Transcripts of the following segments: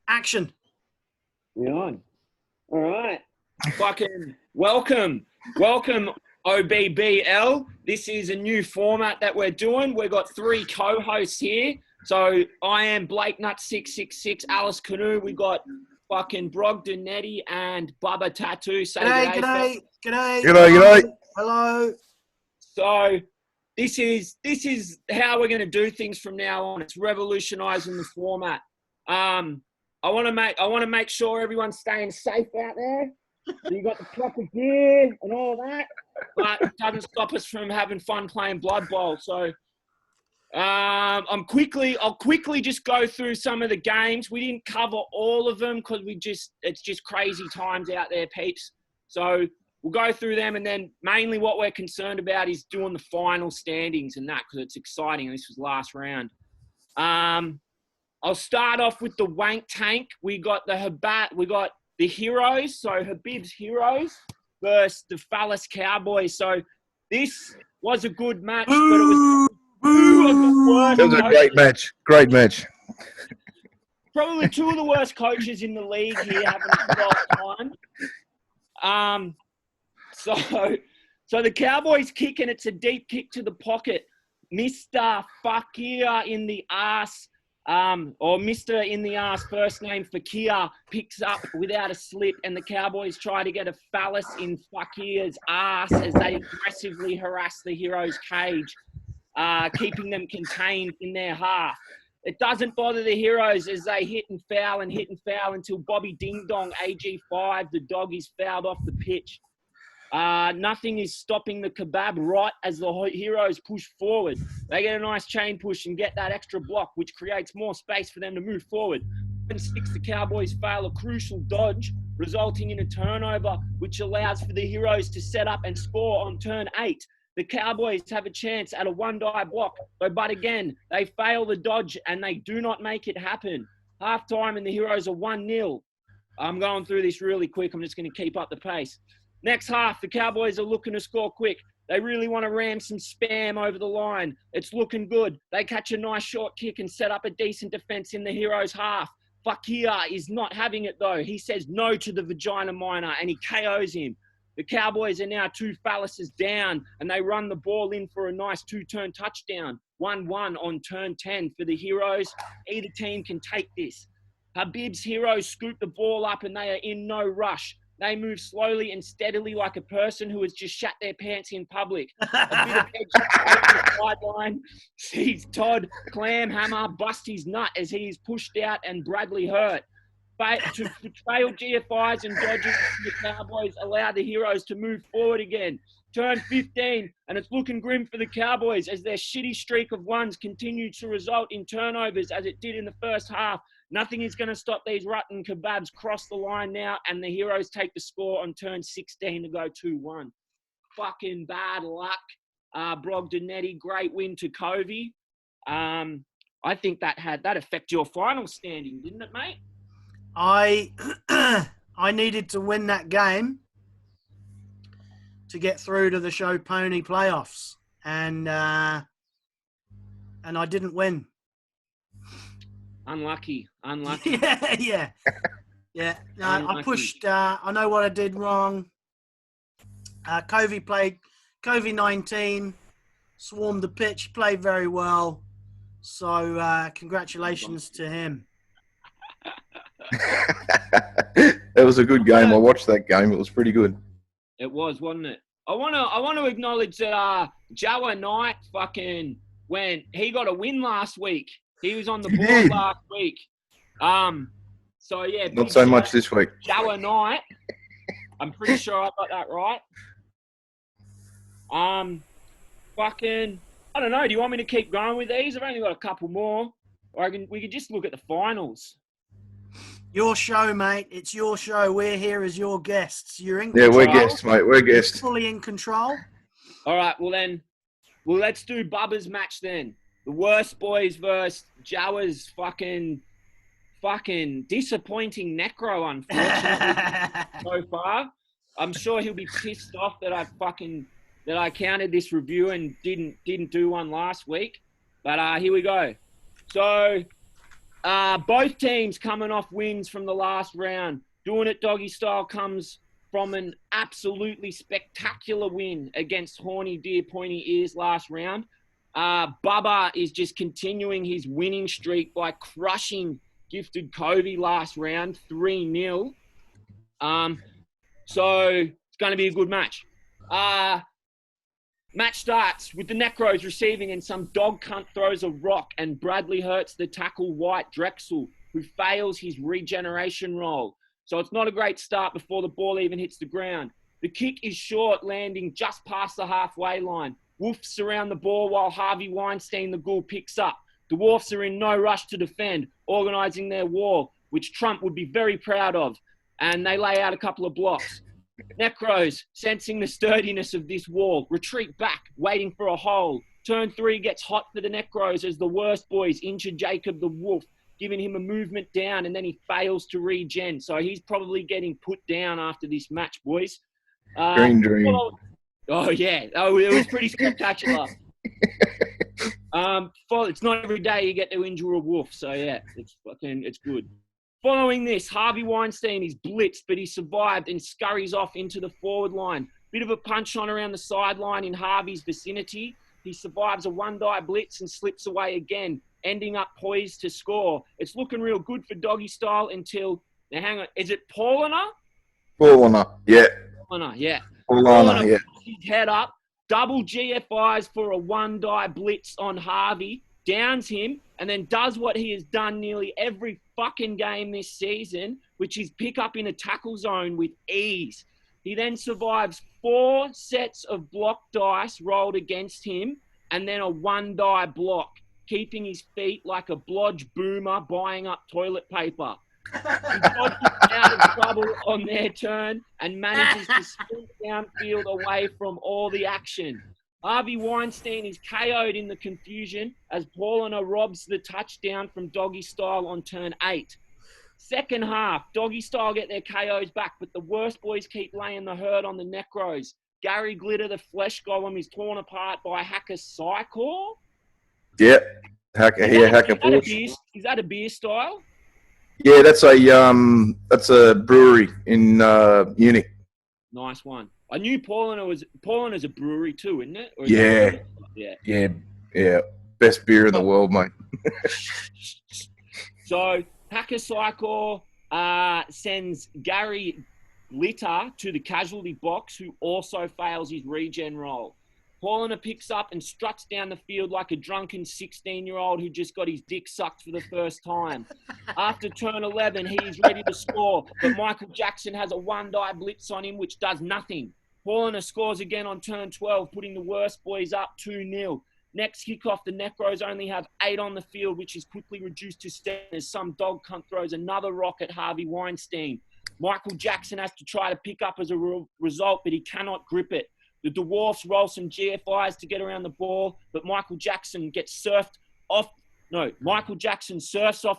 Action. We're on. All right. Fucking welcome, OBBL. This is a new format that we're doing. We've got 3 co-hosts here. So I am Blake Nut 666, Alice Canoe. We got fucking Brogdonetti and Bubba Tattoo. Say G'day. G'day. Hello. So this is how we're going to do things from now on. It's revolutionizing the format. I want to make sure everyone's staying safe out there. So you got the proper gear and all that, but it doesn't stop us from having fun playing Blood Bowl. So I'll quickly just go through some of the games. We didn't cover all of them because it's just crazy times out there, peeps. So we'll go through them, and then mainly what we're concerned about is doing the final standings and that, because it's exciting. This was last round. I'll start off with the Wank Tank. We got the Heroes, so Habib's Heroes versus the Phallus Cowboys. So this was a good match, but it was the worst. It was a great match. Probably 2 of the worst coaches in the league here having a good time. So the Cowboys kick, and it's a deep kick to the pocket. Mr. Fakir in the ass. Or Mr. in the ass, first name Fakir, picks up without a slip, and the Cowboys try to get a phallus in Fakir's ass as they aggressively harass the Heroes' cage, keeping them contained in their half. It doesn't bother the Heroes as they hit and foul until Bobby Ding Dong, AG5, the dog, is fouled off the pitch. Nothing is stopping the Kebab right as the Heroes push forward. They get a nice chain push and get that extra block, which creates more space for them to move forward. And 6, the Cowboys fail a crucial dodge, resulting in a turnover, which allows for the Heroes to set up and score on turn 8. The Cowboys have a chance at a 1-die block, but again, they fail the dodge and they do not make it happen. Half-time and the Heroes are 1-0. I'm going through this really quick. I'm just going to keep up the pace. Next half, the Cowboys are looking to score quick. They really want to ram some spam over the line. It's looking good. They catch a nice short kick and set up a decent defense in the Heroes' half. Fakir is not having it, though. He says no to the vagina miner, and he KOs him. The Cowboys are now 2 phalluses down, and they run the ball in for a nice 2-turn touchdown. 1-1 on turn 10 for the Heroes. Either team can take this. Habib's Heroes scoop the ball up, and they are in no rush. They move slowly and steadily like a person who has just shat their pants in public. A bit of edge on the sideline sees Todd Clamhammer bust his nut as he is pushed out and Bradley hurt. But to trail GFIs and dodges, the Cowboys allow the Heroes to move forward again. Turn 15, and it's looking grim for the Cowboys as their shitty streak of ones continues to result in turnovers as it did in the first half. Nothing is going to stop these rotten kebabs cross the line now, and the Heroes take the score on turn 16 to go 2-1. Fucking bad luck. Brogdonetti, great win to Covey. I think that affect your final standing, didn't it, mate? I needed to win that game to get through to the Show Pony playoffs, and I didn't win. Unlucky. Yeah. No, unlucky. I pushed. I know what I did wrong. Covey 19, swarmed the pitch, played very well. So congratulations to him. That was a good game. I watched that game. It was pretty good. It was, wasn't it? I want to acknowledge that Joa Knight fucking when he got a win last week. He was on the board last week. So yeah. Not so much this week. Joa Knight. I'm pretty sure I got that right. Fucking, I don't know. Do you want me to keep going with these? I've only got a couple more. Or we could just look at the finals. Your show, mate. It's your show. We're here as your guests. You're in control. Yeah, we're guests, mate. We're guests. Fully in control. All right. Well, let's do Bubba's match then. The worst boys versus Joa's fucking disappointing Necro, unfortunately, so far. I'm sure he'll be pissed off that I counted this review and didn't do one last week. But here we go. So Both teams coming off wins from the last round. Doing It Doggy Style comes from an absolutely spectacular win against Horny Deer Pointy Ears last round. Bubba is just continuing his winning streak by crushing Gifted Covey last round, 3-0. So it's going to be a good match. Match starts with the Necros receiving and some dog cunt throws a rock and Bradley hurts the tackle White Drexel, who fails his regeneration roll. So it's not a great start before the ball even hits the ground. The kick is short, landing just past the halfway line. Woofs around the ball while Harvey Weinstein, the ghoul, picks up. The Dwarfs are in no rush to defend, organising their wall, which Trump would be very proud of, and they lay out a couple of blocks. Necros, sensing the sturdiness of this wall, retreat back, waiting for a hole. Turn 3 gets hot for the Necros as the worst boys injure Jacob the Wolf, giving him a movement down, and then he fails to regen. So he's probably getting put down after this match, boys. Green Dream. Oh, yeah. Oh, it was pretty spectacular. It's not every day you get to injure a wolf. So, yeah, it's good. Following this, Harvey Weinstein is blitzed, but he survived and scurries off into the forward line. Bit of a punch on around the sideline in Harvey's vicinity. He survives a one-die blitz and slips away again, ending up poised to score. It's looking real good for Doggy Style until... Now, hang on. Is it Pauliner? Pauliner, yeah. Pauliner, yeah. Pauliner, yeah. His head up, double GFIs for a one-die blitz on Harvey, downs him, and then does what he has done nearly every fucking game this season, which is pick up in a tackle zone with ease. He then survives 4 sets of block dice rolled against him and then a one-die block, keeping his feet like a blodge boomer buying up toilet paper. He dodges out of trouble on their turn and manages to sprint downfield away from all the action. Harvey Weinstein is KO'd in the confusion as Paulina robs the touchdown from Doggy Style on turn 8. Second half, Doggy Style get their KOs back, but the worst boys keep laying the hurt on the Necros. Gary Glitter, the flesh golem, is torn apart by Hacker Psychor. Yeah, Hacker Is that a beer style? Yeah, that's a brewery in Uni. Nice one. I knew Paulina's a brewery too, isn't it? Or is Yeah. Best beer in the world, mate. So Hacker Psychor sends Gary Glitter to the casualty box, who also fails his regen roll. Paulina picks up and struts down the field like a drunken 16-year-old who just got his dick sucked for the first time. After turn 11, he is ready to score, but Michael Jackson has a one-die blitz on him, which does nothing. Paulina scores again on turn 12, putting the worst boys up 2-0. Next kickoff, the Necros only have 8 on the field, which is quickly reduced to 7 as some dog cunt throws another rock at Harvey Weinstein. Michael Jackson has to try to pick up as a result, but he cannot grip it. The Dwarfs roll some GFIs to get around the ball, but Michael Jackson surfs off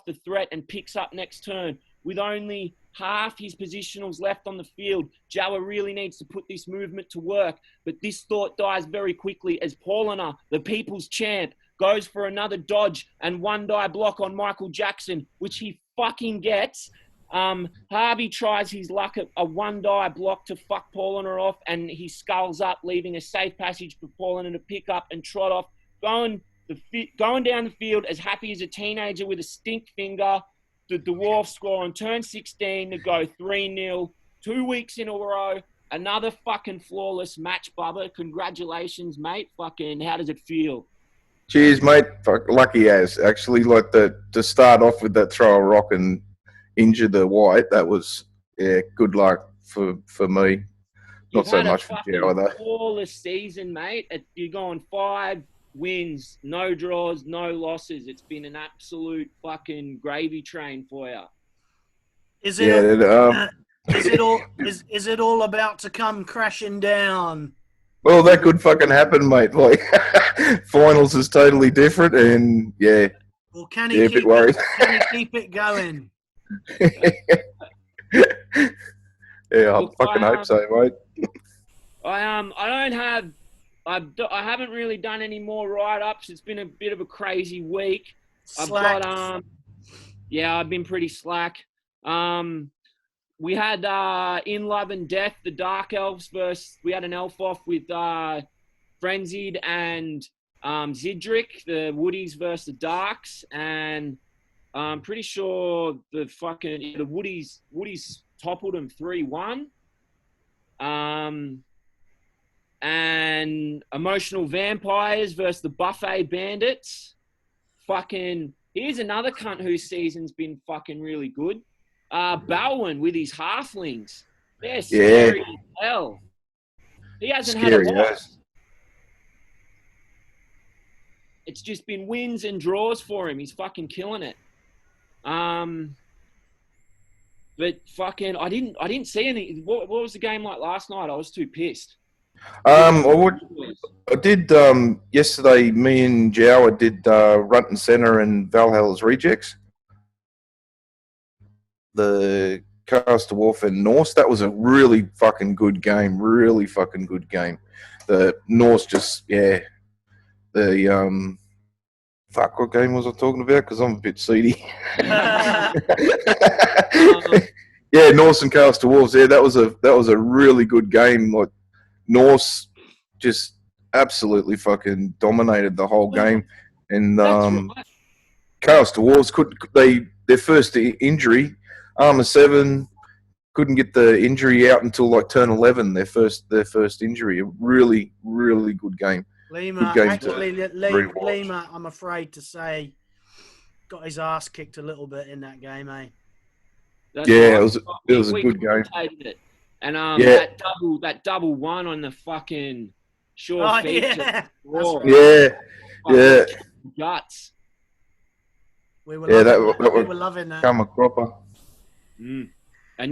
the threat and picks up next turn. With only half his positionals left on the field, Jawa really needs to put this movement to work, but this thought dies very quickly as Paulina, the people's champ, goes for another dodge and one-die block on Michael Jackson, which he fucking gets. Harvey tries his luck at a one-die block to fuck Paulina off, and he sculls up, leaving a safe passage for Paulina to pick up and trot off, going down the field as happy as a teenager with a stink finger. The Dwarfs score on turn 16 to go 3-0. 2 weeks in a row. Another fucking flawless match, Bubba. Congratulations, mate. Fucking, how does it feel? Cheers, mate. Fuck, lucky as. Actually, like to start off with that throw a rock and injure the White, that was, good luck for me. Not so much for you either. Flawless season, mate. You're going 5 wins, no draws, no losses. It's been an absolute fucking gravy train for you. Is it all about to come crashing down? Well, that could fucking happen, mate. Like, finals is totally different, and yeah. Well, can he keep it going? Yeah, I fucking hope so, mate. I haven't really done any more write-ups. It's been a bit of a crazy week. Slack. Yeah, I've been pretty slack. We had In Love and Death, the Dark Elves versus. We had an elf off with Frenzied and Zidric, the Woodies versus the Darks, and I'm pretty sure the Woodies toppled them 3-1. And Emotional Vampires versus the Buffet Bandits. Fucking, here's another cunt whose season's been fucking really good. Balwin with his halflings. They're scary as hell. He hasn't had a loss. Yes. It's just been wins and draws for him. He's fucking killing it. But fucking, I didn't see any. What was the game like last night? I was too pissed. I did yesterday. Me and Jower did Runton Centre and Valhalla's Rejects. The Castor Wharf and Norse. That was a really fucking good game. Really fucking good game. The Norse just the fuck. What game was I talking about? Because I'm a bit seedy. Yeah, Norse and Castor Wolves. Yeah, that was a really good game. Like Norse just absolutely fucking dominated the whole game, and Castor Wolves their first injury, Armour 7 couldn't get the injury out until like turn 11. Their first injury. A really really good game. Lima, Good game actually, to Lima, I'm afraid to say, got his ass kicked a little bit in that game, eh? It was a good game. It. And that double one on the fucking short feature. Yeah. Guts. We were loving that. Come a cropper. And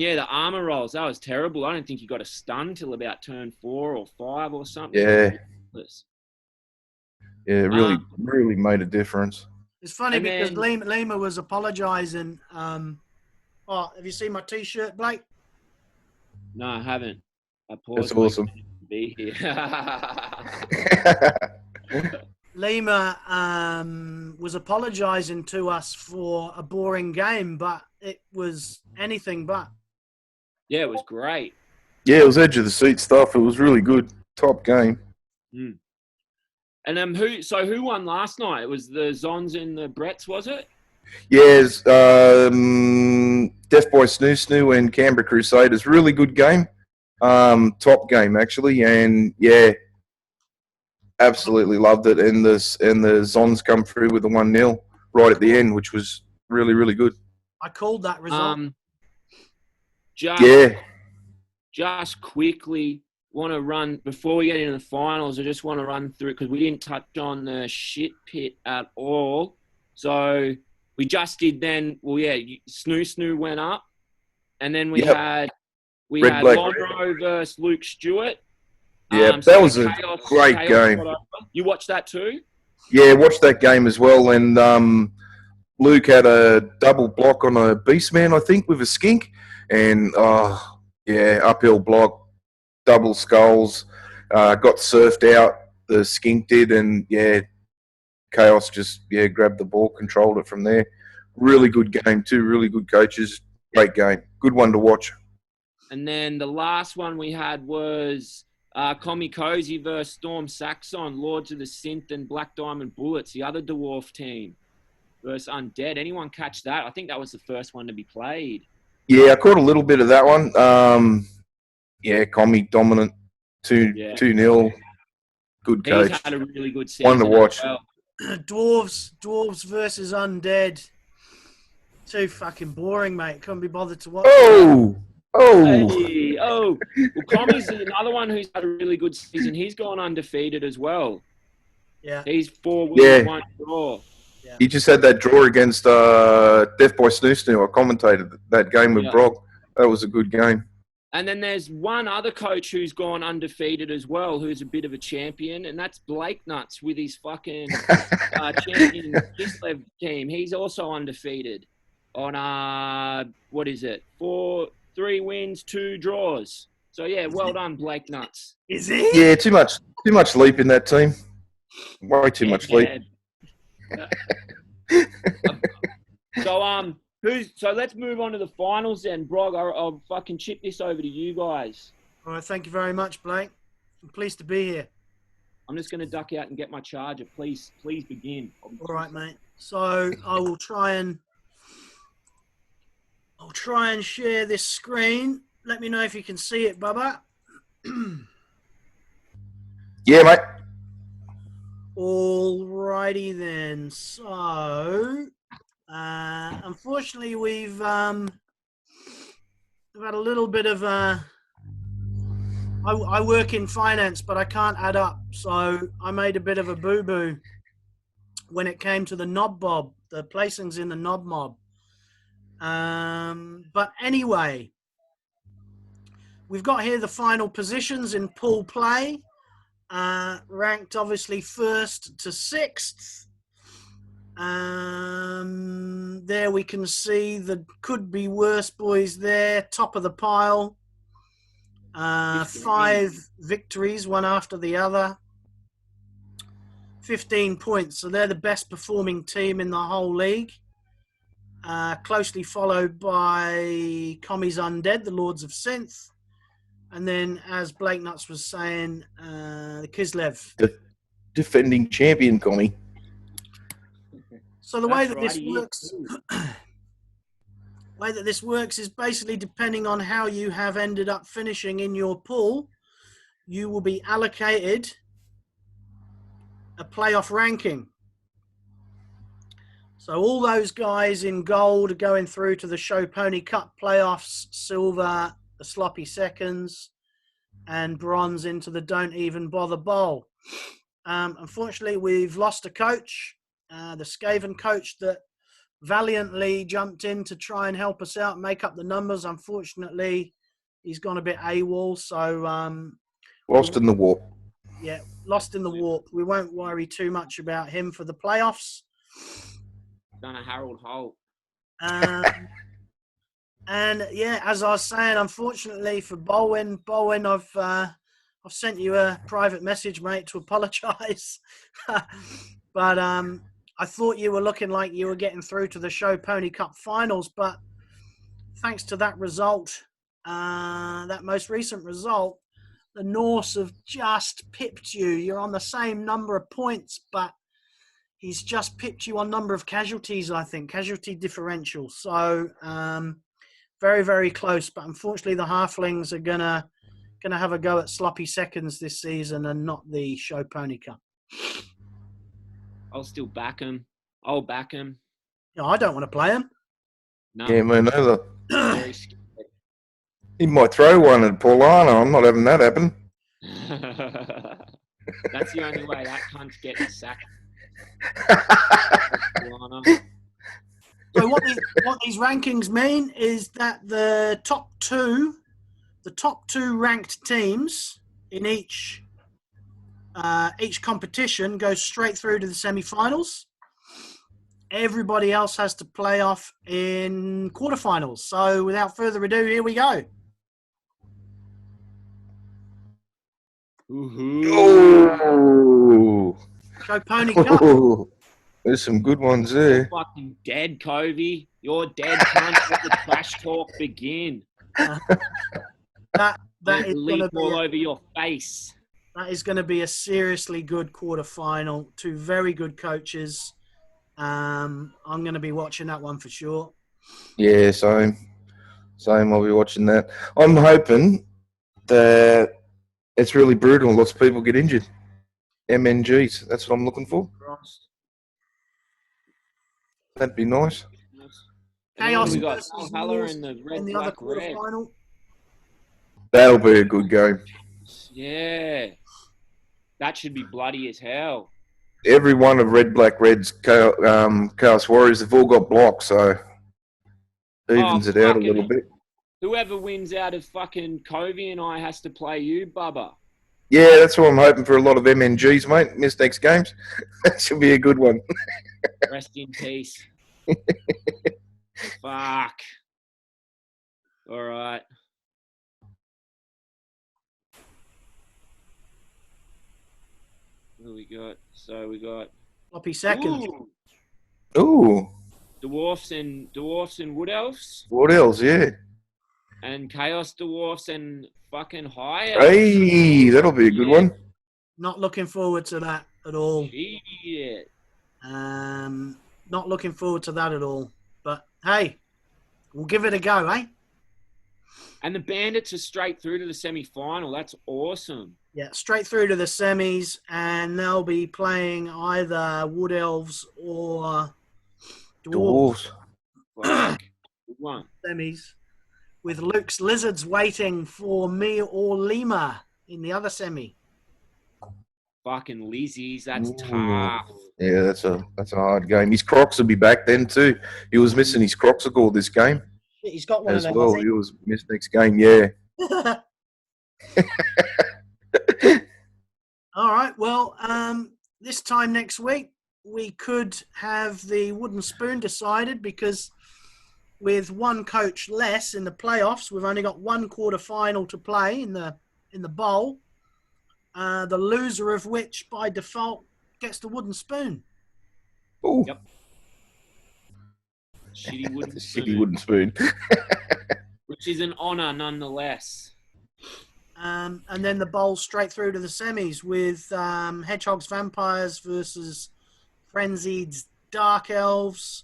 yeah, the armor rolls, that was terrible. I don't think he got a stun till about turn 4 or 5 or something. Yeah. Yeah, it really made a difference. It's funny because Lima was apologising. Have you seen my T-shirt, Blake? No, I haven't. That's awesome. To be here. Lima was apologising to us for a boring game, but it was anything but. Yeah, it was great. Yeah, it was edge of the seat stuff. It was really good. Top game. And who won last night? It was the Zons and the Bretts, was it? Yes, Death Boy Snoo Snoo and Canberra Crusaders. Really good game. Top game, actually. And, yeah, absolutely loved it. And the Zons come through with the 1-0 right at the end, which was really, really good. I called that result. Just quickly want to run, before we get into the finals, I just want to run through it because we didn't touch on the shit pit at all. So we just did then, Snoo Snoo went up. And then we had Lodro versus Luke Stewart. Yeah, that was a great game. You watched that too? Yeah, watched that game as well. And Luke had a double block on a Beastman, I think, with a skink. And, uphill block, double skulls, got surfed out, the skink did, and, Chaos just, grabbed the ball, controlled it from there. Really good game too, really good coaches. Great game. Good one to watch. And then the last one we had was Commie Cozy versus Storm Saxon, Lords of the Synth and Black Diamond Bullets, the other Dwarf team versus Undead. Anyone catch that? I think that was the first one to be played. Yeah, I caught a little bit of that one. Commie dominant, 2-0. Good coach. He's had a really good season. One to watch. Well. Dwarves versus Undead. Too fucking boring, mate. Couldn't be bothered to watch. Oh! Hey, well, Commie's another one who's had a really good season. He's gone undefeated as well. Yeah. He's 4 wins, 1 draw. Yeah. He just had that draw against Death Boy Snoo Snoo. I commentated that game with Brog. That was a good game. And then there's one other coach who's gone undefeated as well, who's a bit of a champion, and that's Blake Nuts with his fucking champion Kislev team. He's also undefeated on, 3 wins, 2 draws. So, yeah, well done, Blake Nuts. Is he? Yeah, too much leap in that team. Way too much leap. So, So let's move on to the finals then, Brog. I'll fucking chip this over to you guys. All right, thank you very much, Blake. I'm pleased to be here. I'm just going to duck out and get my charger. Please begin. All right, mate. So I'll try and share this screen. Let me know if you can see it, Bubba. Yeah, mate. All righty then. So, unfortunately, we've had a little bit of I work in finance, but I can't add up. So I made a bit of a boo-boo when it came to the knob bob, the placings in the knob mob. But anyway, we've got here the final positions in pool play, ranked obviously 1st to 6th. There we can see the could be worse boys there, top of the pile. 5 victories, one after the other. 15 points, so they're the best performing team in the whole league. Closely followed by Commies Undead, the Lords of Synth. And then, as Blake Nuts was saying, the Kislev. The defending champion, Commie. So the way that this works is basically depending on how you have ended up finishing in your pool, you will be allocated a playoff ranking. So all those guys in gold are going through to the Show Pony Cup playoffs, silver, the sloppy seconds, and bronze into the Don't Even Bother Bowl. Unfortunately, we've lost a coach, the Skaven coach that valiantly jumped in to try and help us out, make up the numbers. Unfortunately, he's gone a bit AWOL, so... Lost in the warp. Yeah, lost in the warp. We won't worry too much about him for the playoffs. Done a Harold Holt. And yeah, as I was saying, unfortunately for Bowen, I've sent you a private message, mate, to apologise. But I thought you were looking like you were getting through to the Show Pony Cup finals, but thanks to that result, that most recent result, the Norse have just pipped you. You're on the same number of points, but he's just pipped you on number of casualties, I think, casualty differential. So very, very close. But unfortunately, the Halflings are gonna have a go at sloppy seconds this season and not the Show Pony Cup. I'll still back him. I'll back him. No, I don't want to play him. No. Yeah, me neither. Very scared. He might throw one at Paulana. I'm not having that happen. That's the only way that cunt's getting sacked. So what these rankings mean is that the top two ranked teams in each competition goes straight through to the semi-finals. Everybody else has to play off in quarterfinals. So without further ado, here we go. Oh, Show Pony Cup. There's some good ones there. You're fucking dead, Covey. You're dead, cunt. Let the trash talk begin. That is leap going to all be over your face. that is going to be a seriously good quarterfinal. Two very good coaches. I'm going to be watching that one for sure. Yeah, same. I'll be watching that. I'm hoping that it's really brutal. Lots of people get injured. MNGs. That's what I'm looking for. That'd be nice. Chaos We got versus Valhalla Norse in the in red, the other black, red. quarterfinal. That'll be a good game. Yeah. That should be bloody as hell. Every one of Red, Black, Red's Chaos Warriors have all got blocks, so evens it out a little bit. Whoever wins out of fucking Covey and I has to play you, Bubba. Yeah, that's what I'm hoping for. A lot of MNGs, mate. Miss next games. That should be a good one. Rest in peace. Fuck. All right. What do we got? So we got... Sloppy seconds. Ooh. Ooh. Dwarfs and Wood Elves, What else? Yeah. and Chaos Dwarfs and fucking High Elves. Hey, that'll be a good one. Not looking forward to that at all. Shit. Not looking forward to that at all. But hey, we'll give it a go, eh? And the Bandits are straight through to the semi-final. That's awesome. Yeah, straight through to the semis, and they'll be playing either Wood Elves or Dwarves. Dwarves. Fuck. Good one. Semis, with Luke's Lizards waiting for me or Lima in the other semi. Fucking Lizzies. That's Ooh. tough. Yeah, that's a hard game. His Crocs will be back then too. He was missing his Crocs this game He's got one as of them. well. He was missed next game. Yeah. All right. Well, this time next week we could have the wooden spoon decided, because with one coach less in the playoffs, we've only got one quarter final to play in the bowl. The loser of which, by default, gets the wooden spoon. Oh, Yep. Shitty wooden spoon. shitty wooden spoon. Which is an honour nonetheless. And then the bowl straight through to the semis with Hedgehogs Vampires versus Frenzied Dark Elves.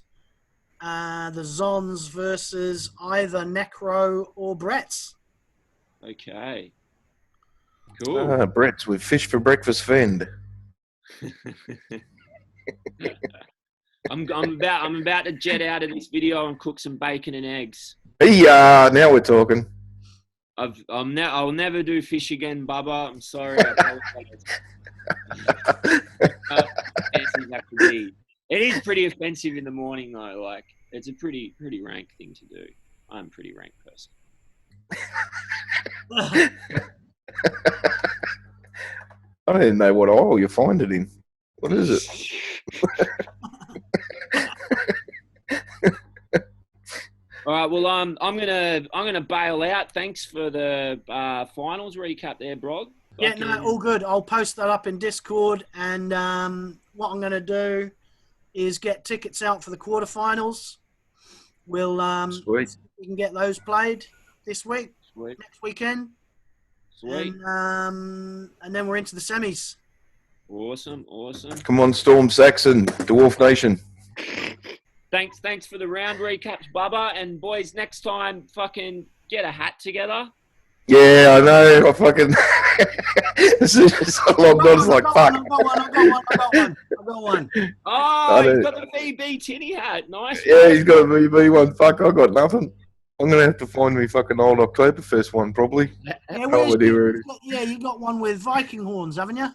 The Zons versus either Necro or Bretts. Okay. Cool. Brett's with Fish for Breakfast Fend. I'm about to jet out of this video and cook some bacon and eggs. Hey, now we're talking. I'll never do fish again, Bubba. I'm sorry. I apologize. It is pretty offensive in the morning though. Like, it's a pretty rank thing to do. I'm a pretty rank person. I don't even know what aisle you find it in. What is it? All right. Well, I'm gonna bail out. Thanks for the finals recap there, Brog. Yeah, no, all good. I'll post that up in Discord, and what I'm going to do is get tickets out for the quarterfinals. We'll Sweet. we can get those played this week, Sweet. next weekend, Sweet. and then we're into the semis. Awesome. Come on, Storm Saxon, Dwarf Nation. Thanks for the round recaps, Bubba. And boys, next time, fucking get a hat together. Yeah, I know. I fucking. As soon as I logged on, it's like, fuck. I got one. Oh, you've got the VB Tinny hat. Nice. Yeah, he's got a VB one. Fuck, I got nothing. I'm going to have to find me fucking old Oktoberfest one, probably. Yeah, Oh, dear. yeah, you got one with Viking horns, haven't you?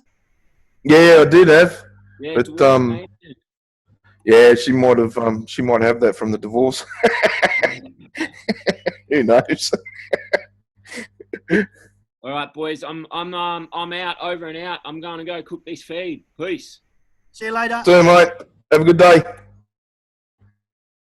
Yeah, I did have. Yeah, But, Dwarf Nation. Yeah, she might have that from the divorce. Who knows? All right, boys. I'm out, over and out. I'm going to go cook this feed. Peace. See you later. So, mate, have a good day.